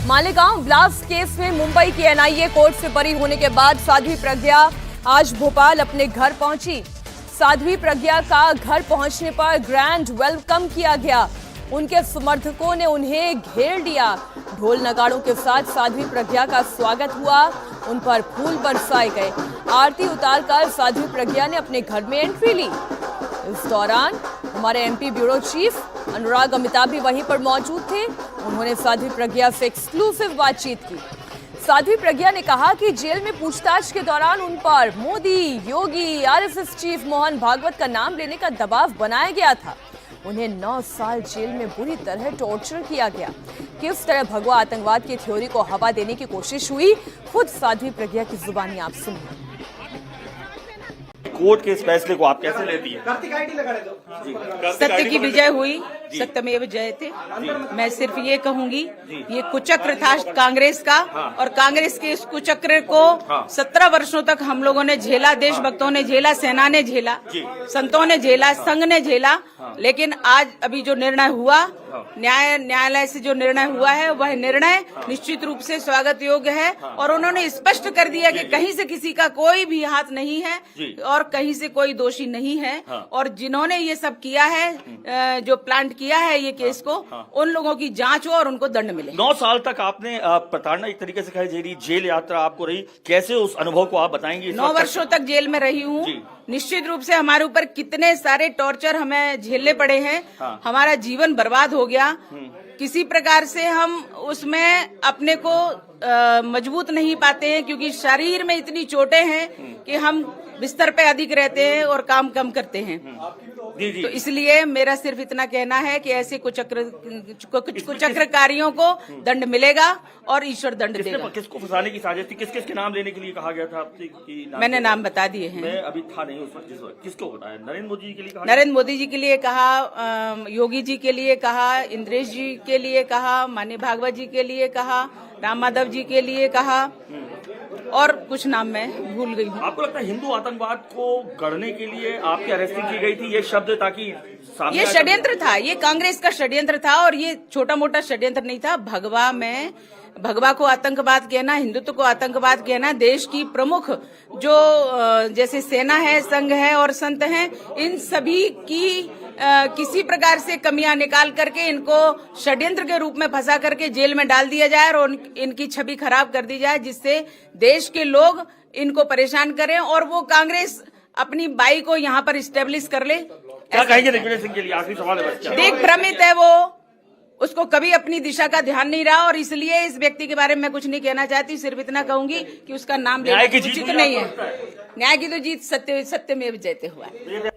Malegaon blast case में मुंबई की NIA court से बरी होने के बाद साध्वी प्रज्ञा आज भोपाल अपने घर पहुंची। साध्वी प्रज्ञा का घर पहुंचने पर ग्रैंड वेलकम किया गया। उनके समर्थकों ने उन्हें घेर लिया। ढोल नगाड़ों के साथ साध्वी प्रज्ञा का स्वागत हुआ। उन पर फूल बरसाए गए। आरती उतारकर साध्वी प्रज्ञा ने अपने घर में एंट्री ली। इस दौरान हमारे एमपी ब्यूरो चीफ अनुराग अमिताभ भी वहीं पर मौजूद थे। उन्होंने साध्वी प्रज्ञा से एक्सक्लूसिव बातचीत की। साध्वी प्रज्ञा ने कहा कि जेल में पूछताछ के दौरान उन पर मोदी, योगी, आरएसएस चीफ मोहन भागवत का नाम लेने का दबाव बनाया गया था। उन्हें 9 साल जेल में बुरी तरह टॉर्चर किया गया। किस तरह भगवा आतंकवाद की थ्योरी को हवा देने की कोशिश हुई, खुद साध्वी प्रज्ञा की जुबानी आप सुनिए। कोर्ट के इस फैसले को आप कैसे लेती है? सत्य की विजय हुई, सत्यमेव जयते। मैं सिर्फ ये कहूंगी, ये कुचक्र था कांग्रेस का, और कांग्रेस के इस कुचक्र को 17 वर्षों तक हम लोगों ने झेला, देशभक्तों ने झेला, सेना ने झेला, संतों ने झेला, संघ ने झेला। लेकिन आज अभी जो निर्णय हुआ, न्यायालय से जो निर्णय हुआ है, वह निर्णय निश्चित रूप से स्वागत योग्य है। और उन्होंने स्पष्ट कर दिया कि कहीं से किसी का कोई भी हाथ नहीं है और कहीं से कोई दोषी नहीं है। और जिन्होंने ये सब किया है, जो प्लांट किया है ये केस को, उन लोगों की जांच हो और उनको दंड मिले। 9 साल तक आपने प्रताड़ना एक तरीके से कही जा रही जेल यात्रा आपको रही, कैसे उस अनुभव को आप बताएंगे? 9 वर्षों तक जेल में रही हूँ। निश्चित रूप से हमारे ऊपर कितने सारे टॉर्चर हमें झेलने पड़े हैं। हमारा जीवन बर्बाद हो गया। किसी प्रकार से हम उसमें अपने को मजबूत नहीं पाते हैं, क्योंकि शरीर में इतनी चोटें हैं कि हम बिस्तर पे अधिक रहते हैं और काम कम करते हैं। तो इसलिए मेरा सिर्फ इतना कहना है कि ऐसे कुचक्रकारियों को दंड मिलेगा और ईश्वर दंड देगा। किसको फंसाने की साजिश थी? किस के नाम लेने के लिए कहा गया था आपसे? मैंने नाम बता दिए हैं। मैं अभी था नहीं उस वक्त जिस वक्त। किसको बताया? नरेंद्र मोदी जी के लिए कहा? नरेंद्र मोदी जी के लिए कहा, योगी जी के लिए कहा, इंद्रेश जी के लिए कहा, माननीय भागवत जी के लिए कहा, राम माधव जी के लिए कहा, और कुछ नाम मैं भूल गई हूँ। आपको लगता है हिंदू आतंकवाद को गढ़ने के लिए आपकी अरेस्टिंग की गई थी ये शब्द, ताकि सामने ये षड्यंत्र था, ये कांग्रेस का षड्यंत्र था, और ये छोटा मोटा षड्यंत्र नहीं था। भगवा को आतंकवाद कहना, हिंदुत्व को आतंकवाद कहना, देश की प्रमुख जो जैसे सेना है, संघ है और संत हैं, इन सभी की किसी प्रकार से कमियां निकाल करके इनको षड्यंत्र के रूप में फंसा करके जेल में डाल दिया जाए और इनकी छवि खराब कर दी जाए, जिससे देश के लोग इनको परेशान करें और वो कांग्रेस अपनी बाई को यहाँ पर इस्टेब्लिश कर ले। क्या कहेंगे दिग्विजय सिंह के लिए? आखिरी सवाल है बच्चा। देख भ्रमित है वो, उसको कभी अपनी दिशा का ध्यान नहीं रहा, और इसलिए इस व्यक्ति के बारे में मैं कुछ नहीं कहना चाहती। सिर्फ इतना कहूंगी कि उसका नाम लेना उचित नहीं है। न्याय की तो जीत सत्यमेव जयते हुआ है।